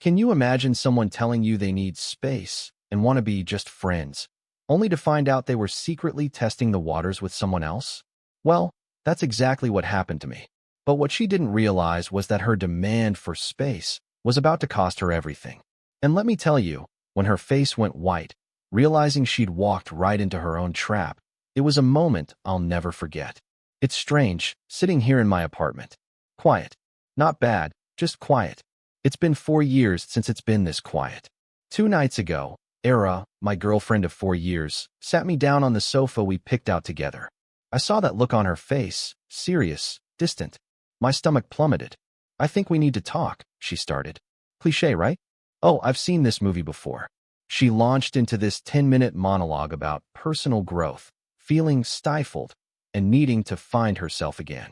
Can you imagine someone telling you they need space and want to be just friends, only to find out they were secretly testing the waters with someone else? Well, that's exactly what happened to me. But what she didn't realize was that her demand for space was about to cost her everything. And let me tell you, when her face went white, realizing she'd walked right into her own trap, it was a moment I'll never forget. It's strange, sitting here in my apartment. Quiet. Not bad, just quiet. It's been 4 years since it's been this quiet. 2 nights ago, Era, my girlfriend of 4 years, sat me down on the sofa we picked out together. I saw that look on her face, serious, distant. My stomach plummeted. I think we need to talk, she started. Cliché, right? Oh, I've seen this movie before. She launched into this 10-minute monologue about personal growth, feeling stifled, and needing to find herself again.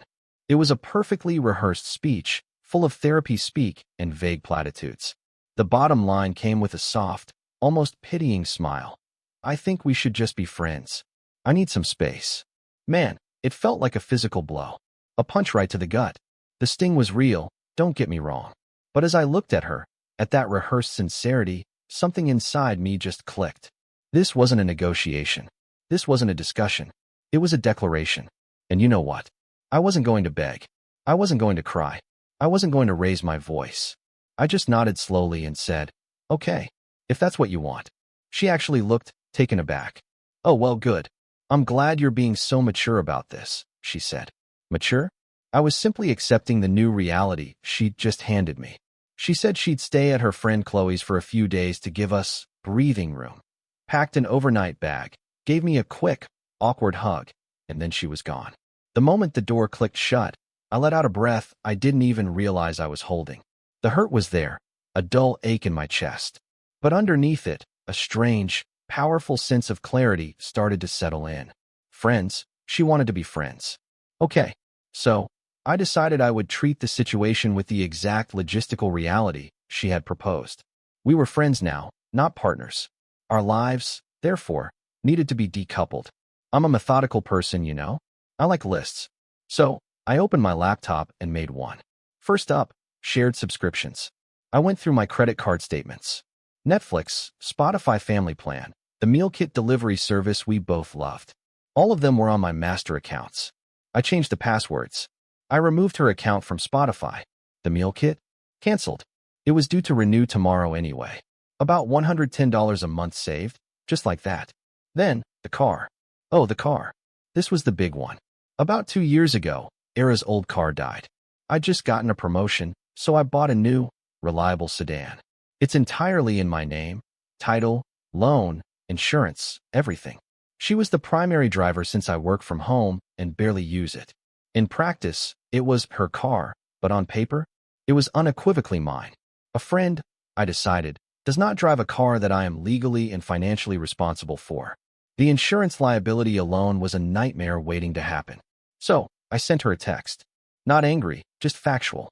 It was a perfectly rehearsed speech, full of therapy speak and vague platitudes. The bottom line came with a soft, almost pitying smile. I think we should just be friends. I need some space. Man, it felt like a physical blow. A punch right to the gut. The sting was real, don't get me wrong. But as I looked at her, at that rehearsed sincerity, something inside me just clicked. This wasn't a negotiation. This wasn't a discussion. It was a declaration. And you know what? I wasn't going to beg. I wasn't going to cry. I wasn't going to raise my voice. I just nodded slowly and said, okay, if that's what you want. She actually looked taken aback. Oh, well, good. I'm glad you're being so mature about this, she said. Mature? I was simply accepting the new reality she'd just handed me. She said she'd stay at her friend Chloe's for a few days to give us breathing room. Packed an overnight bag, gave me a quick, awkward hug, and then she was gone. The moment the door clicked shut, I let out a breath I didn't even realize I was holding. The hurt was there, a dull ache in my chest. But underneath it, a strange, powerful sense of clarity started to settle in. Friends, she wanted to be friends. Okay, so I decided I would treat the situation with the exact logistical reality she had proposed. We were friends now, not partners. Our lives, therefore, needed to be decoupled. I'm a methodical person, you know? I like lists. So, I opened my laptop and made one. First up, shared subscriptions. I went through my credit card statements. Netflix, Spotify Family Plan, the meal kit delivery service we both loved. All of them were on my master accounts. I changed the passwords. I removed her account from Spotify. The meal kit? Canceled. It was due to renew tomorrow anyway. About $110 a month saved, just like that. Then, the car. Oh, the car. This was the big one. About 2 years ago, Era's old car died. I'd just gotten a promotion, so I bought a new, reliable sedan. It's entirely in my name, title, loan, insurance, everything. She was the primary driver since I work from home and barely use it. In practice, it was her car, but on paper, it was unequivocally mine. A friend, I decided, does not drive a car that I am legally and financially responsible for. The insurance liability alone was a nightmare waiting to happen. So, I sent her a text. Not angry, just factual.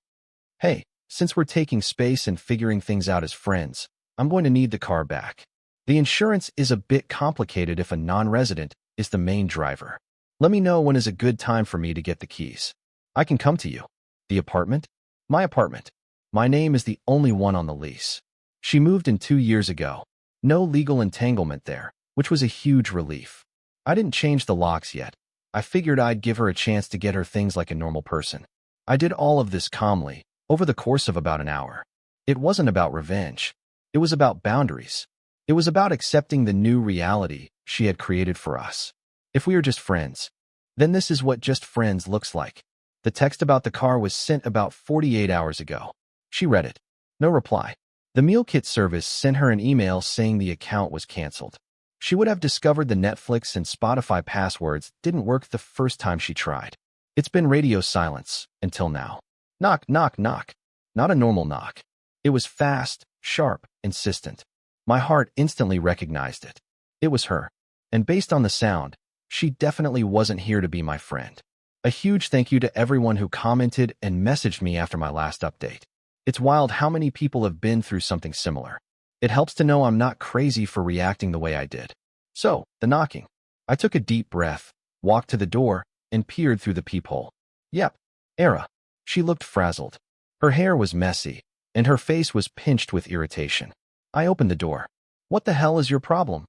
Hey, since we're taking space and figuring things out as friends, I'm going to need the car back. The insurance is a bit complicated if a non-resident is the main driver. Let me know when is a good time for me to get the keys. I can come to you. The apartment? My apartment. My name is the only one on the lease. She moved in 2 years ago. No legal entanglement there, which was a huge relief. I didn't change the locks yet. I figured I'd give her a chance to get her things like a normal person. I did all of this calmly, over the course of about an hour. It wasn't about revenge. It was about boundaries. It was about accepting the new reality she had created for us. If we are just friends, then this is what just friends looks like. The text about the car was sent about 48 hours ago. She read it. No reply. The meal kit service sent her an email saying the account was canceled. She would have discovered the Netflix and Spotify passwords didn't work the first time she tried. It's been radio silence until now. Knock, knock, knock. Not a normal knock. It was fast, sharp, insistent. My heart instantly recognized it. It was her. And based on the sound, she definitely wasn't here to be my friend. A huge thank you to everyone who commented and messaged me after my last update. It's wild how many people have been through something similar. It helps to know I'm not crazy for reacting the way I did. So, the knocking. I took a deep breath, walked to the door, and peered through the peephole. Yep, Era. She looked frazzled. Her hair was messy, and her face was pinched with irritation. I opened the door. "What the hell is your problem?"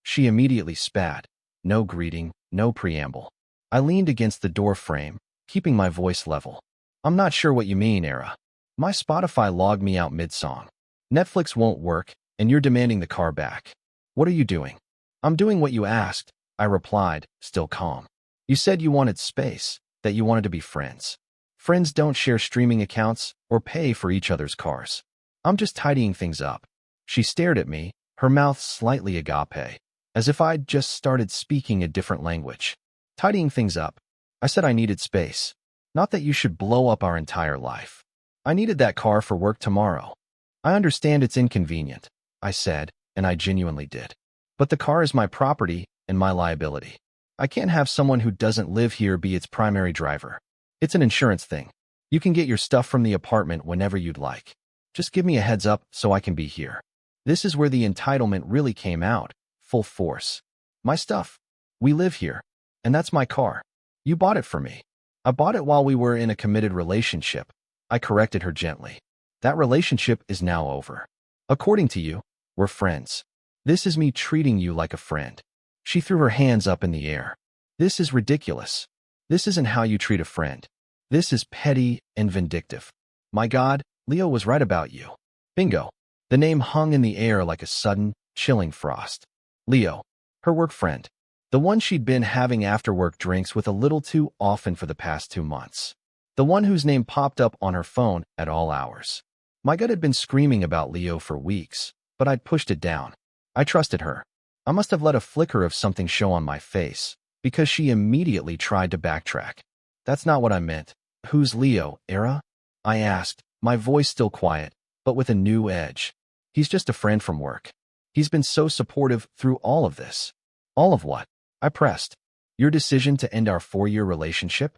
She immediately spat. No greeting, no preamble. I leaned against the door frame, keeping my voice level. "I'm not sure what you mean, Era. My Spotify logged me out mid-song. Netflix won't work, and you're demanding the car back. What are you doing?" "I'm doing what you asked," I replied, still calm. "You said you wanted space, that you wanted to be friends. Friends don't share streaming accounts or pay for each other's cars. I'm just tidying things up." She stared at me, her mouth slightly agape, as if I'd just started speaking a different language. "Tidying things up. I said I needed space. Not that you should blow up our entire life. I needed that car for work tomorrow. I understand it's inconvenient," I said, and I genuinely did. "But the car is my property and my liability. I can't have someone who doesn't live here be its primary driver. It's an insurance thing. You can get your stuff from the apartment whenever you'd like. Just give me a heads up so I can be here." This is where the entitlement really came out, full force. "My stuff. We live here. And that's my car. You bought it for me." "I bought it while we were in a committed relationship," I corrected her gently. "That relationship is now over. According to you, we're friends. This is me treating you like a friend." She threw her hands up in the air. "This is ridiculous. This isn't how you treat a friend. This is petty and vindictive. My God, Leo was right about you." Bingo. The name hung in the air like a sudden, chilling frost. Leo, her work friend. The one she'd been having after-work drinks with a little too often for the past 2 months. The one whose name popped up on her phone at all hours. My gut had been screaming about Leo for weeks, but I'd pushed it down. I trusted her. I must have let a flicker of something show on my face, because she immediately tried to backtrack. "That's not what I meant. Who's Leo, Era?" I asked, my voice still quiet, but with a new edge. "He's just a friend from work. He's been so supportive through all of this." "All of what?" I pressed. "Your decision to end our 4-year relationship?"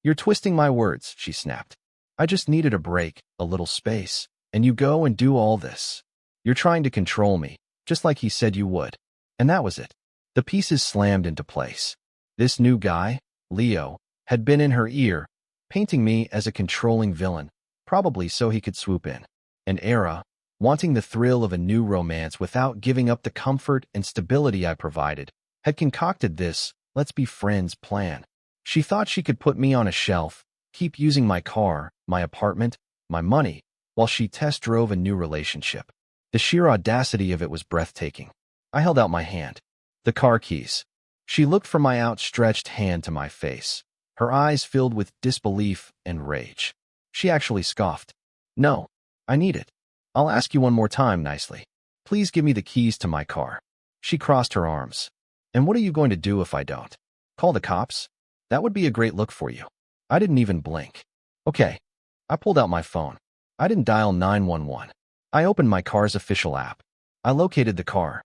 "You're twisting my words," she snapped. "I just needed a break, a little space, and you go and do all this. You're trying to control me, just like he said you would." And that was it. The pieces slammed into place. This new guy, Leo, had been in her ear, painting me as a controlling villain, probably so he could swoop in. And Era, wanting the thrill of a new romance without giving up the comfort and stability I provided, had concocted this "let's be friends" plan. She thought she could put me on a shelf, keep using my car, my apartment, my money, while she test drove a new relationship. The sheer audacity of it was breathtaking. I held out my hand. "The car keys." She looked from my outstretched hand to my face, her eyes filled with disbelief and rage. She actually scoffed. "No, I need it. I'll ask you one more time nicely. Please give me the keys to my car." She crossed her arms. "And what are you going to do if I don't? Call the cops? That would be a great look for you." I didn't even blink. "Okay." I pulled out my phone. I didn't dial 911. I opened my car's official app. I located the car.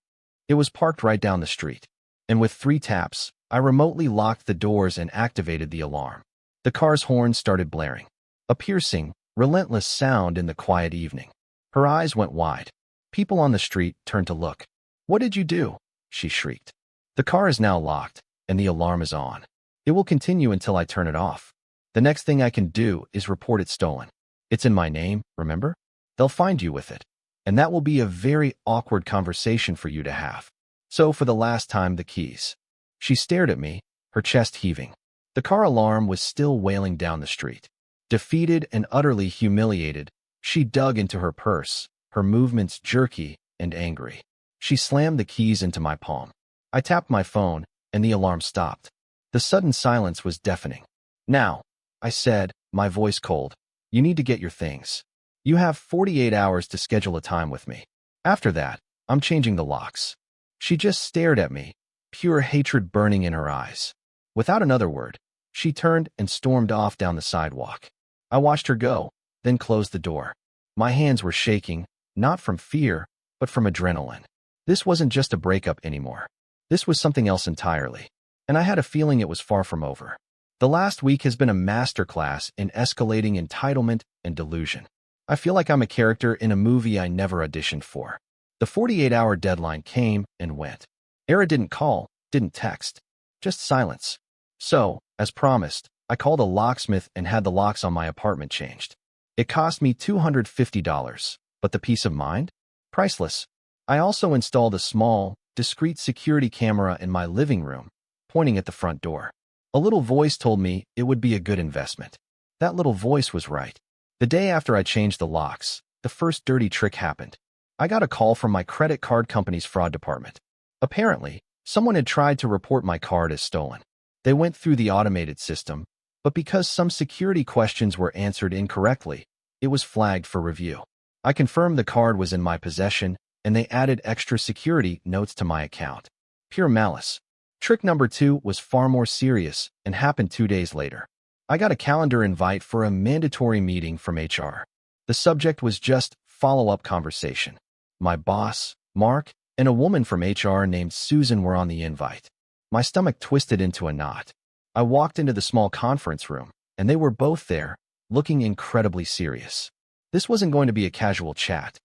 It was parked right down the street. And with 3 taps, I remotely locked the doors and activated the alarm. The car's horn started blaring. A piercing, relentless sound in the quiet evening. Her eyes went wide. People on the street turned to look. "What did you do?" she shrieked. "The car is now locked, and the alarm is on. It will continue until I turn it off. The next thing I can do is report it stolen. It's in my name, remember? They'll find you with it. And that will be a very awkward conversation for you to have. So for the last time, the keys." She stared at me, her chest heaving. The car alarm was still wailing down the street. Defeated and utterly humiliated, she dug into her purse, her movements jerky and angry. She slammed the keys into my palm. I tapped my phone, and the alarm stopped. The sudden silence was deafening. "Now," I said, my voice cold, "you need to get your things. You have 48 hours to schedule a time with me. After that, I'm changing the locks." She just stared at me, pure hatred burning in her eyes. Without another word, she turned and stormed off down the sidewalk. I watched her go, then closed the door. My hands were shaking, not from fear, but from adrenaline. This wasn't just a breakup anymore. This was something else entirely. And I had a feeling it was far from over. The last week has been a masterclass in escalating entitlement and delusion. I feel like I'm a character in a movie I never auditioned for. The 48-hour deadline came and went. Era didn't call, didn't text. Just silence. So, as promised, I called a locksmith and had the locks on my apartment changed. It cost me $250, but the peace of mind? Priceless. I also installed a small, discreet security camera in my living room, pointing at the front door. A little voice told me it would be a good investment. That little voice was right. The day after I changed the locks, the first dirty trick happened. I got a call from my credit card company's fraud department. Apparently, someone had tried to report my card as stolen. They went through the automated system, but because some security questions were answered incorrectly, it was flagged for review. I confirmed the card was in my possession, and they added extra security notes to my account. Pure malice. Trick number 2 was far more serious and happened 2 days later. I got a calendar invite for a mandatory meeting from HR. The subject was just follow-up conversation. My boss, Mark, and a woman from HR named Susan were on the invite. My stomach twisted into a knot. I walked into the small conference room, and they were both there, looking incredibly serious. This wasn't going to be a casual chat.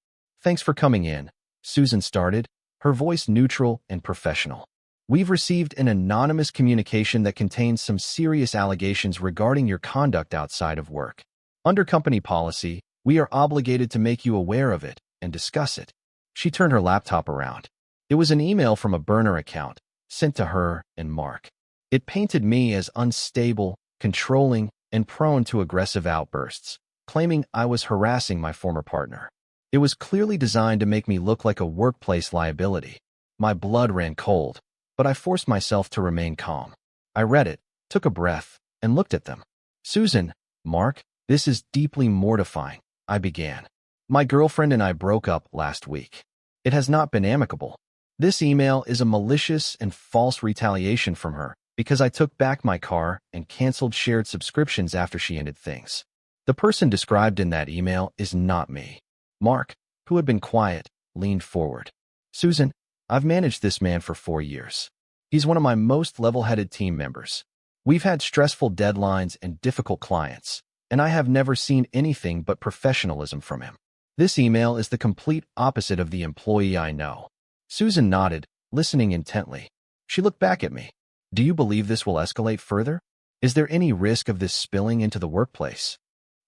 "Thanks for coming in," Susan started, her voice neutral and professional. "We've received an anonymous communication that contains some serious allegations regarding your conduct outside of work. Under company policy, we are obligated to make you aware of it and discuss it." She turned her laptop around. It was an email from a burner account, sent to her and Mark. It painted me as unstable, controlling, and prone to aggressive outbursts, claiming I was harassing my former partner. It was clearly designed to make me look like a workplace liability. My blood ran cold, but I forced myself to remain calm. I read it, took a breath, and looked at them. "Susan, Mark, this is deeply mortifying," I began. "My girlfriend and I broke up last week. It has not been amicable. This email is a malicious and false retaliation from her because I took back my car and canceled shared subscriptions after she ended things. The person described in that email is not me." Mark, who had been quiet, leaned forward. "Susan, I've managed this man for 4 years. He's one of my most level-headed team members. We've had stressful deadlines and difficult clients, and I have never seen anything but professionalism from him. This email is the complete opposite of the employee I know." Susan nodded, listening intently. She looked back at me. "Do you believe this will escalate further? Is there any risk of this spilling into the workplace?"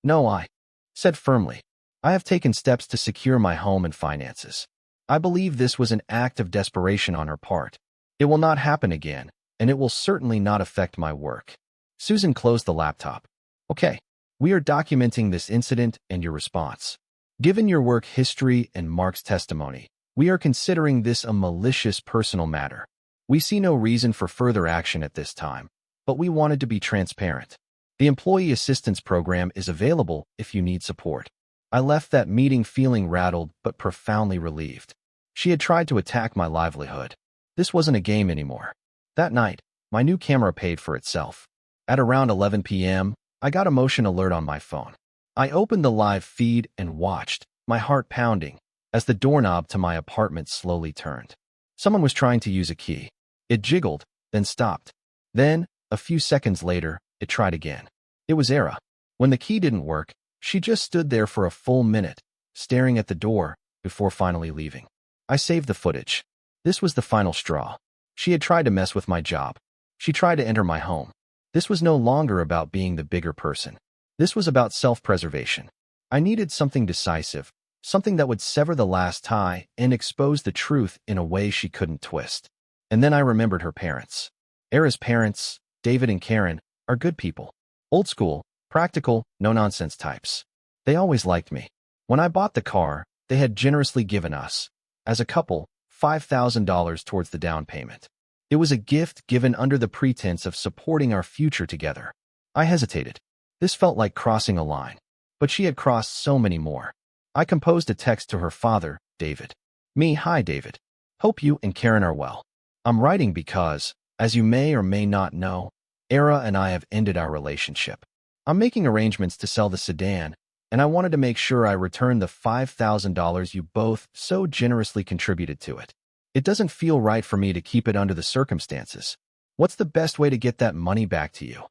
"No," I said firmly. "I have taken steps to secure my home and finances. I believe this was an act of desperation on her part. It will not happen again, and it will certainly not affect my work." Susan closed the laptop. "Okay, we are documenting this incident and your response. Given your work history and Mark's testimony, we are considering this a malicious personal matter. We see no reason for further action at this time, but we wanted to be transparent. The Employee Assistance Program is available if you need support." I left that meeting feeling rattled but profoundly relieved. She had tried to attack my livelihood. This wasn't a game anymore. That night, my new camera paid for itself. At around 11 p.m., I got a motion alert on my phone. I opened the live feed and watched, my heart pounding, as the doorknob to my apartment slowly turned. Someone was trying to use a key. It jiggled, then stopped. Then, a few seconds later, it tried again. It was Era. When the key didn't work, she just stood there for a full minute, staring at the door, before finally leaving. I saved the footage. This was the final straw. She had tried to mess with my job. She tried to enter my home. This was no longer about being the bigger person. This was about self-preservation. I needed something decisive, something that would sever the last tie and expose the truth in a way she couldn't twist. And then I remembered her parents. Era's parents, David and Karen, are good people. Old school, practical, no-nonsense types. They always liked me. When I bought the car, they had generously given us, as a couple, $5,000 towards the down payment. It was a gift given under the pretense of supporting our future together. I hesitated. This felt like crossing a line, but she had crossed so many more. I composed a text to her father, David. Hi David. Hope you and Karen are well. I'm writing because, as you may or may not know, Era and I have ended our relationship. I'm making arrangements to sell the sedan, and I wanted to make sure I return the $5,000 you both so generously contributed to it. It doesn't feel right for me to keep it under the circumstances. What's the best way to get that money back to you?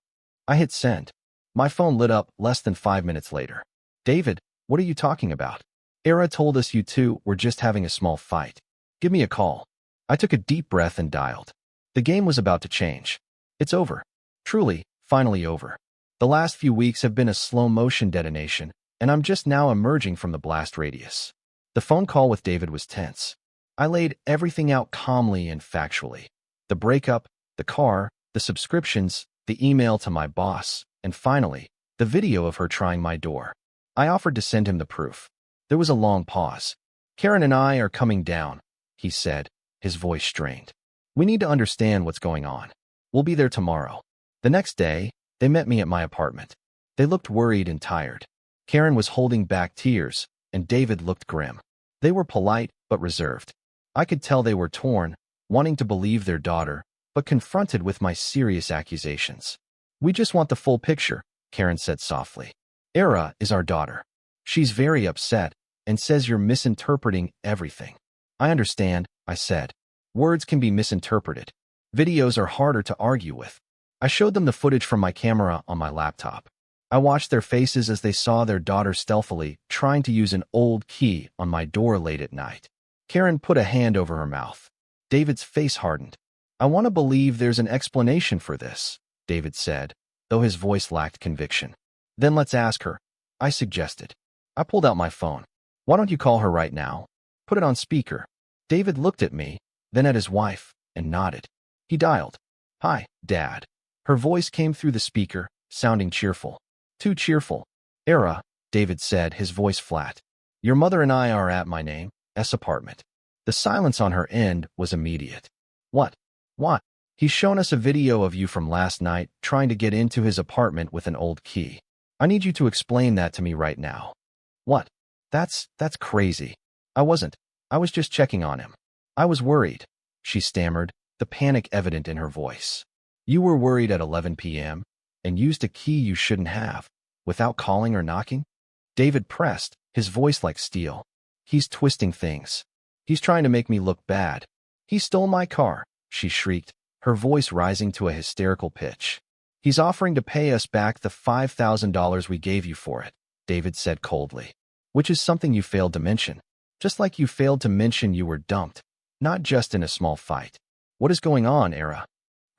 I hit send. My phone lit up less than 5 minutes later. David, what are you talking about? Era told us you two were just having a small fight. Give me a call. I took a deep breath and dialed. The game was about to change. It's over. Truly, finally over. The last few weeks have been a slow-motion detonation, and I'm just now emerging from the blast radius. The phone call with David was tense. I laid everything out calmly and factually. The breakup, the car, the subscriptions, the email to my boss, and finally, the video of her trying my door. I offered to send him the proof. There was a long pause. Karen and I are coming down, he said, his voice strained. We need to understand what's going on. We'll be there tomorrow. The next day, they met me at my apartment. They looked worried and tired. Karen was holding back tears, and David looked grim. They were polite but reserved. I could tell they were torn, wanting to believe their daughter, but confronted with my serious accusations. We just want the full picture, Karen said softly. Era is our daughter. She's very upset and says you're misinterpreting everything. I understand, I said. Words can be misinterpreted. Videos are harder to argue with. I showed them the footage from my camera on my laptop. I watched their faces as they saw their daughter stealthily trying to use an old key on my door late at night. Karen put a hand over her mouth. David's face hardened. I want to believe there's an explanation for this, David said, though his voice lacked conviction. Then let's ask her, I suggested. I pulled out my phone. Why don't you call her right now? Put it on speaker. David looked at me, then at his wife, and nodded. He dialed. Hi, Dad. Her voice came through the speaker, sounding cheerful. Too cheerful. Era, David said, his voice flat. Your mother and I are at my name's apartment. The silence on her end was immediate. What? What? He's shown us a video of you from last night trying to get into his apartment with an old key. I need you to explain that to me right now. What? That's crazy. I was just checking on him. I was worried, she stammered, the panic evident in her voice. You were worried at 11 p.m. and used a key you shouldn't have, without calling or knocking? David pressed, his voice like steel. He's twisting things. He's trying to make me look bad. He stole my car, she shrieked, her voice rising to a hysterical pitch. He's offering to pay us back the $5,000 we gave you for it, David said coldly. Which is something you failed to mention. Just like you failed to mention you were dumped, not just in a small fight. What is going on, Era?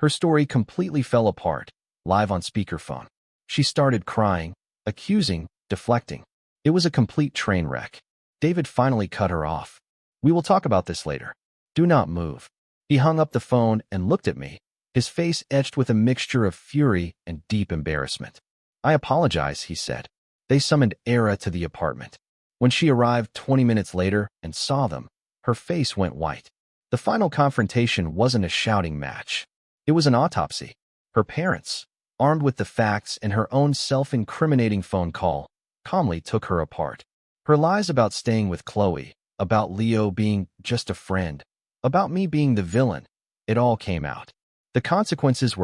Her story completely fell apart, live on speakerphone. She started crying, accusing, deflecting. It was a complete train wreck. David finally cut her off. We will talk about this later. Do not move. He hung up the phone and looked at me, his face etched with a mixture of fury and deep embarrassment. I apologize, he said. They summoned Era to the apartment. When she arrived 20 minutes later and saw them, her face went white. The final confrontation wasn't a shouting match. It was an autopsy. Her parents, armed with the facts and her own self-incriminating phone call, calmly took her apart. Her lies about staying with Chloe, about Leo being just a friend, about me being the villain, it all came out. The consequences were